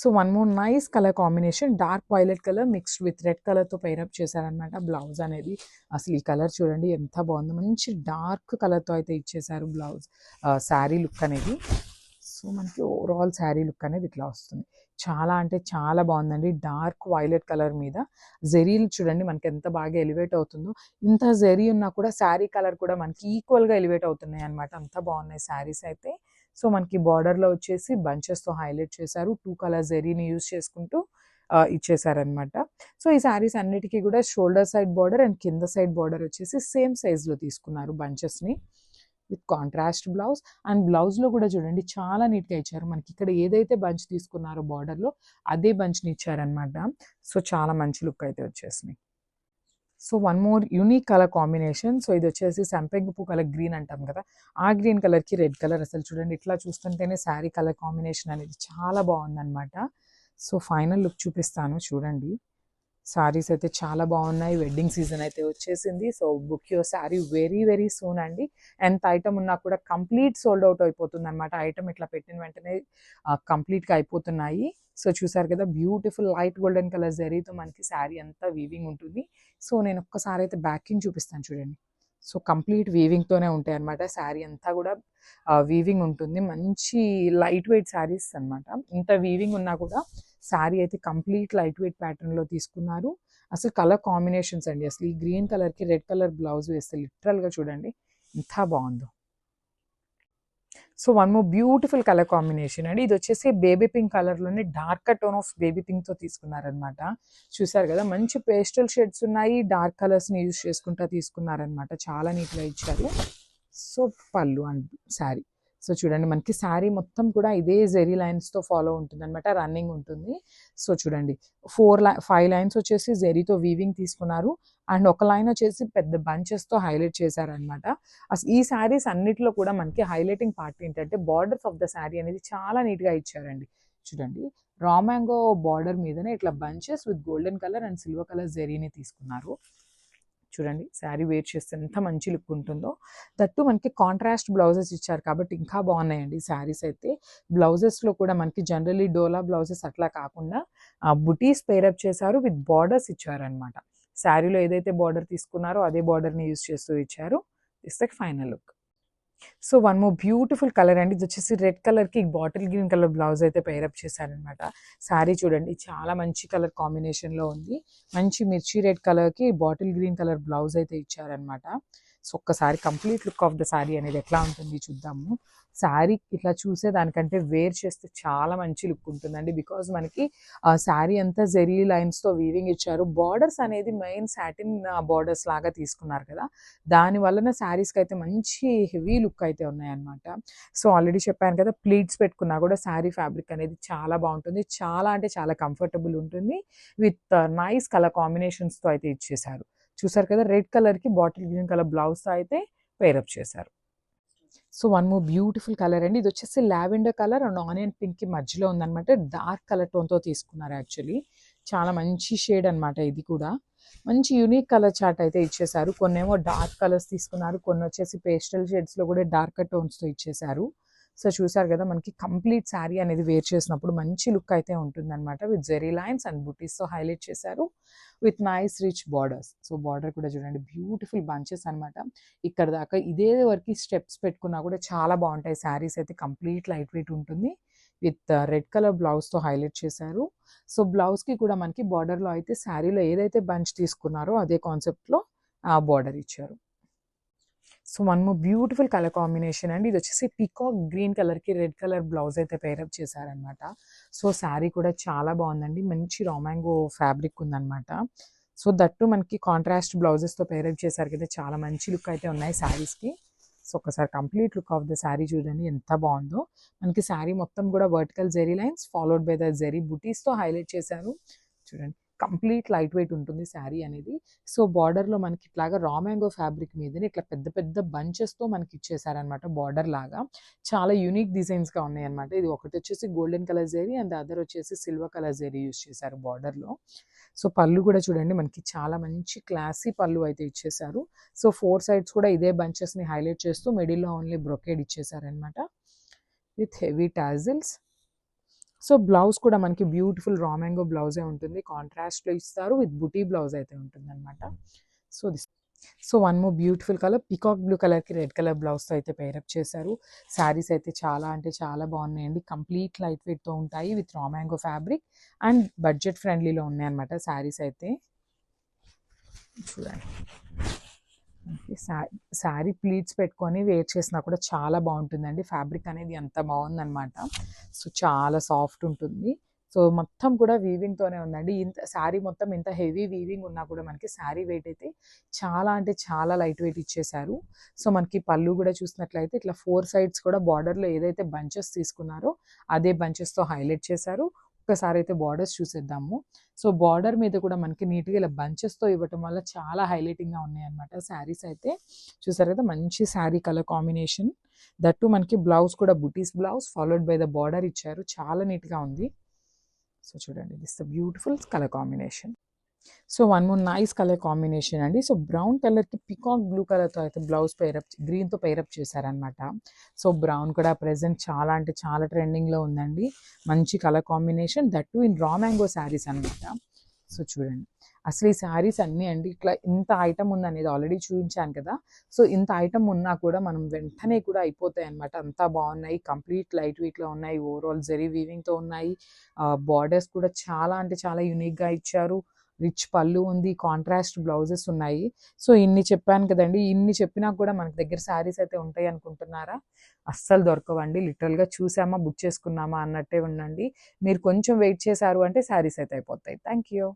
So one more nice colour combination, dark violet colour mixed with red కలర్తో pair up చేశారనమాట. Blouse అనేది అసలు ఈ కలర్ చూడండి ఎంత బాగుందో, మంచి డార్క్ కలర్తో అయితే ఇచ్చేసారు బ్లౌజ్ శారీ లుక్ అనేది. సో మనకి ఓవరాల్ శారీ లుక్ అనేది ఇట్లా వస్తుంది. చాలా అంటే చాలా బాగుందండి. డార్క్ వైలెట్ కలర్ మీద జెరీలు చూడండి మనకి ఎంత బాగా ఎలివేట్ అవుతుందో. ఇంత జెరీ ఉన్నా కూడా శారీ కలర్ కూడా మనకి ఈక్వల్గా ఎలివేట్ అవుతున్నాయి అనమాట. అంత బాగున్నాయి శారీస్ అయితే. సో మనకి బార్డర్లో వచ్చేసి బంచెస్తో హైలైట్ చేశారు. 2 కలర్ జెరీని యూజ్ చేసుకుంటూ ఇచ్చేసారనమాట. సో ఈ శారీస్ అన్నిటికీ కూడా షోల్డర్ సైడ్ బార్డర్ అండ్ కింద సైడ్ బార్డర్ వచ్చేసి సేమ్ సైజ్లో తీసుకున్నారు బంచెస్ని విత్ కాంట్రాస్ట్ బ్లౌజ్. అండ్ బ్లౌజ్లో కూడా చూడండి చాలా నీట్గా ఇచ్చారు. మనకి ఇక్కడ ఏదైతే బంచ్ తీసుకున్నారో బార్డర్లో అదే బంచ్ని ఇచ్చారనమాట. సో చాలా మంచి లుక్ అయితే వచ్చేసినాయి. So one more unique colour combination. So ఇది వచ్చేసి సంపెంగ పూ కలర్ గ్రీన్ అంటాం కదా, ఆ గ్రీన్ కలర్కి రెడ్ కలర్. అసలు చూడండి ఇట్లా చూస్తుంటేనే శారీ కలర్ కాంబినేషన్ అనేది చాలా బాగుందన్నమాట. సో ఫైనల్ లుక్ చూపిస్తాను చూడండి. శారీస్ అయితే చాలా బాగున్నాయి. వెడ్డింగ్ సీజన్ అయితే వచ్చేసింది. So book your sari very very soon అండి. ఎంత ఐటమ్ ఉన్నా కూడా కంప్లీట్ సోల్డ్ అవుట్ అయిపోతుంది అనమాట. ఐటమ్ ఇట్లా పెట్టిన వెంటనే కంప్లీట్గా అయిపోతున్నాయి. సో చూసారు కదా, బ్యూటిఫుల్ లైట్ గోల్డెన్ కలర్ జరీతో మనకి శారీ అంతా వీవింగ్ ఉంటుంది. సో నేను ఒక్కసారి అయితే బ్యాకింగ్ చూపిస్తాను చూడండి. సో కంప్లీట్ వీవింగ్తోనే ఉంటాయి అనమాట. శారీ అంతా కూడా వీవింగ్ ఉంటుంది. మంచి లైట్ వెయిట్ శారీస్ అనమాట. ఇంత వీవింగ్ ఉన్నా కూడా శారీ అయితే కంప్లీట్ లైట్ వెయిట్ ప్యాటర్న్లో తీసుకున్నారు. అసలు కలర్ కాంబినేషన్స్ అండి, అసలు ఈ గ్రీన్ కలర్కి రెడ్ కలర్ బ్లౌజ్ వేస్తే లిటరల్గా చూడండి ఎంత బాగుందో. So one more beautiful colour combination అండి. ఇది వచ్చేసి బేబీ పింక్ కలర్లోనే డార్క్ టోన్ ఆఫ్ బేబీ పింక్తో తీసుకున్నారనమాట. చూసారు కదా, మంచి పేస్టల్ షేడ్స్ ఉన్నాయి. డార్క్ కలర్స్ని యూజ్ చేసుకుంటా తీసుకున్నారనమాట. చాలా నీట్గా ఇచ్చారు. సో పళ్ళు అండ్ శారీ. సో చూడండి మనకి శారీ మొత్తం కూడా ఇదే జెరీ లైన్స్తో ఫాలో ఉంటుంది అనమాట. రన్నింగ్ ఉంటుంది. సో చూడండి 5 లైన్స్ వచ్చేసి జెరీతో వీవింగ్ తీసుకున్నారు. అండ్ ఒక లైన్ వచ్చేసి పెద్ద బంచెస్తో హైలైట్ చేశారనమాట. అసలు ఈ శారీస్ అన్నిటిలో కూడా మనకి హైలైటింగ్ పార్ట్ ఏంటంటే బార్డర్స్ ఆఫ్ ద శారీ అనేది చాలా నీట్గా ఇచ్చారండి. చూడండి రా మ్యాంగో బార్డర్ మీదనే ఇట్లా bunches with golden colour and silver colour జెరీని తీసుకున్నారు. చూడండి శారీ వేర్ చేస్తే ఎంత మంచి లుక్ ఉంటుందో. దట్టు మనకి కాంట్రాస్ట్ బ్లౌజెస్ ఇచ్చారు కాబట్టి ఇంకా బాగున్నాయండి శారీస్ అయితే. బ్లౌజెస్లో కూడా మనకి జనరలీ డోలా బ్లౌజెస్ అట్లా కాకుండా బుటీస్ పేరప్ చేశారు విత్ బార్డర్స్ ఇచ్చారనమాట. శారీలో ఏదైతే బార్డర్ తీసుకున్నారో అదే బార్డర్ని యూజ్ చేస్తూ ఇచ్చారు. It's the final look. So one more beautiful colour అండి. ఇది వచ్చేసి రెడ్ కలర్కి బాటిల్ గ్రీన్ కలర్ బ్లౌజ్ అయితే పేరప్ చేశారనమాట. శారీ చూడండి చాలా మంచి కలర్ కాంబినేషన్లో ఉంది. మంచి మిర్చి రెడ్ కలర్కి బాటిల్ గ్రీన్ కలర్ బ్లౌజ్ అయితే ఇచ్చారనమాట. సో ఒక్కసారి complete look of the sari అనేది ఎట్లా ఉంటుంది చూద్దాము. శారీ ఇట్లా చూసేదానికంటే వేర్ చేస్తే చాలా మంచి లుక్ ఉంటుందండి. బికాజ్ మనకి శారీ అంతా జెరీ లైన్స్తో వీవింగ్ ఇచ్చారు. బార్డర్స్ అనేది మెయిన్ సాటిన్ బార్డర్స్ లాగా తీసుకున్నారు కదా, దాని వలన శారీస్కి అయితే మంచి హెవీ లుక్ అయితే ఉన్నాయన్నమాట. సో ఆల్రెడీ చెప్పాను కదా, ప్లీట్స్ పెట్టుకున్నా కూడా శారీ ఫ్యాబ్రిక్ అనేది చాలా బాగుంటుంది. చాలా అంటే చాలా కంఫర్టబుల్ ఉంటుంది. విత్ నైస్ కలర్ కాంబినేషన్స్తో అయితే ఇచ్చేసారు. చూసారు కదా, రెడ్ కలర్కి బాటిల్ గ్రీన్ కలర్ బ్లౌజ్తో అయితే పేరప్ చేశారు. So one more beautiful colour అండి. ఇది వచ్చేసి లావెండర్ కలర్ అండ్ ఆనియన్ పింక్కి మధ్యలో ఉందన్నమాట. డార్క్ కలర్ టోన్తో తీసుకున్నారు యాక్చువల్లీ. చాలా మంచి షేడ్ అనమాట ఇది కూడా. మంచి యూనిక్ కలర్ చార్ట్ అయితే ఇచ్చేసారు. కొన్నేమో డార్క్ కలర్స్ తీసుకున్నారు, కొన్ని వచ్చేసి పేస్టల్ షేడ్స్లో కూడా డార్కర్ టోన్స్తో ఇచ్చేసారు. సో చూసారు కదా, మనకి కంప్లీట్ శారీ అనేది వేర్ చేసినప్పుడు మంచి లుక్ అయితే ఉంటుందన్నమాట. విత్ జెరీ లైన్స్ అండ్ బుటీస్తో హైలైట్ చేశారు with nice rich borders. So border కూడా చూడండి బ్యూటిఫుల్ బంచెస్ అనమాట. ఇక్కడ దాకా ఇదే వరకు స్టెప్స్ పెట్టుకున్నా కూడా చాలా బాగుంటాయి. శారీస్ అయితే కంప్లీట్ లైట్ వెయిట్ ఉంటుంది. విత్ రెడ్ కలర్ బ్లౌజ్తో హైలైట్ చేశారు. సో బ్లౌజ్కి కూడా మనకి బార్డర్లో అయితే శారీలో ఏదైతే బంచ్ తీసుకున్నారో అదే కాన్సెప్ట్లో బార్డర్ ఇచ్చారు. So one more beautiful colour combination అండి. ఇది వచ్చేసి పీకాక్ గ్రీన్ కలర్కి రెడ్ కలర్ బ్లౌజ్ అయితే పేరప్ చేశారనమాట. సో శారీ కూడా చాలా బాగుందండి. మంచి రామాంగో ఫ్యాబ్రిక్ ఉందన్నమాట. సో దట్టు మనకి కాంట్రాస్ట్ బ్లౌజెస్తో పేరప్ చేశారు కదా, చాలా మంచి లుక్ అయితే ఉన్నాయి శారీస్కి. సో ఒకసారి complete look of the sari చూడండి ఎంత బాగుందో. మనకి శారీ మొత్తం కూడా vertical zari lines followed by the zari బుటీస్తో హైలైట్ చేశారు. చూడండి కంప్లీట్ లైట్ వెయిట్ ఉంటుంది శారీ అనేది. సో బార్డర్లో మనకి ఇట్లాగా రా మ్యాంగో ఫ్యాబ్రిక్ మీదనే ఇట్లా పెద్ద పెద్ద బంచెస్తో మనకి ఇచ్చేసారనమాట బార్డర్ లాగా. చాలా యూనిక్ డిజైన్స్గా ఉన్నాయి అనమాట. ఇది ఒకటి వచ్చేసి golden colour zari and other వచ్చేసి సిల్వర్ కలర్ జెరీ యూస్ చేశారు బార్డర్లో. సో పళ్ళు కూడా చూడండి మనకి చాలా మంచి క్లాసీ పళ్ళు అయితే ఇచ్చేసారు. సో 4 సైడ్స్ కూడా ఇదే బంచెస్ని హైలైట్ చేస్తూ మిడిల్లో ఓన్లీ బ్రొకేడ్ ఇచ్చేసారనమాట with heavy tassels. So blouse కూడా మనకి బ్యూటిఫుల్ రా మ్యాంగో బ్లౌజే ఉంటుంది, కాంట్రాస్ట్లో ఇస్తారు, విత్ బుటీ బ్లౌజ్ అయితే ఉంటుంది అనమాట. So this so one more beautiful colour peacock blue కలర్కి రెడ్ కలర్ బ్లౌజ్తో అయితే పేరప్ చేశారు. శారీస్ అయితే చాలా అంటే చాలా బాగున్నాయండి, కంప్లీట్ లైట్ వెయిట్తో ఉంటాయి, with raw mango fabric and budget ఫ్రెండ్లీలో ఉన్నాయి అనమాట శారీస్ అయితే. చూడండి, శారీ ప్లీట్స్ పెట్టుకొని వేర్ చేసినా కూడా చాలా బాగుంటుందండి, ఫ్యాబ్రిక్ అనేది అంత బాగుందన్నమాట. సో చాలా సాఫ్ట్ ఉంటుంది. సో మొత్తం కూడా వీవింగ్తోనే ఉందండి. ఇంత శారీ మొత్తం ఇంత హెవీ వీవింగ్ ఉన్నా కూడా మనకి శారీ వెయిట్ అయితే చాలా అంటే చాలా లైట్ వెయిట్ ఇచ్చేశారు. సో మనకి పళ్ళు కూడా చూసినట్లయితే ఇట్లా 4 సైడ్స్ కూడా బార్డర్లో ఏదైతే బంచెస్ తీసుకున్నారో అదే బంచెస్తో హైలైట్ చేశారు. ఒక్కసారి అయితే బార్డర్స్ చూసేద్దాము. సో బార్డర్ మీద కూడా మనకి నీట్గా ఇలా బంచెస్తో ఇవ్వటం వల్ల చాలా హైలైటింగ్గా ఉన్నాయి అనమాట శారీస్ అయితే. చూసారు కదా, మంచి శారీ కలర్ కాంబినేషన్. దట్టు మనకి బ్లౌజ్ కూడా బుటీస్ blouse followed by the border ఇచ్చారు, చాలా నీట్గా ఉంది. సో చూడండి, this the beautiful colour combination. So one more nice colour combination అండి. సో బ్రౌన్ కలర్కి పికాక్ బ్లూ కలర్తో అయితే బ్లౌజ్ గ్రీన్తో పేరప్ చేశారనమాట. సో బ్రౌన్ కూడా ప్రెజెంట్ చాలా అంటే చాలా ట్రెండింగ్లో ఉందండి, మంచి colour combination, that in raw mango saris అనమాట. సో చూడండి, అసలు ఈ శారీస్ అన్నీ అండి ఇట్లా ఇంత ఐటమ్ ఉందనేది ఆల్రెడీ చూపించాను కదా. సో ఇంత ఐటమ్ ఉన్నా కూడా మనం వెంటనే కూడా అయిపోతాయి అనమాట, అంతా బాగున్నాయి, కంప్లీట్ లైట్ వెయిట్లో ఉన్నాయి, ఓవరాల్ జరీ వీవింగ్తో ఉన్నాయి. బార్డర్స్ కూడా చాలా అంటే చాలా యూనిక్గా ఇచ్చారు, రిచ్ పళ్ళు ఉంది, కాంట్రాస్ట్ బ్లౌజెస్ ఉన్నాయి. సో ఇన్ని చెప్పాను కదండి, ఇన్ని చెప్పినా కూడా మనకి దగ్గర శారీస్ అయితే ఉంటాయి అనుకుంటున్నారా? అస్సలు దొరకవండి, లిటరల్గా చూసామా బుక్ చేసుకున్నామా అన్నట్టే ఉండండి. మీరు కొంచెం వెయిట్ చేశారు అంటే శారీస్ అయితే అయిపోతాయి. Thank you.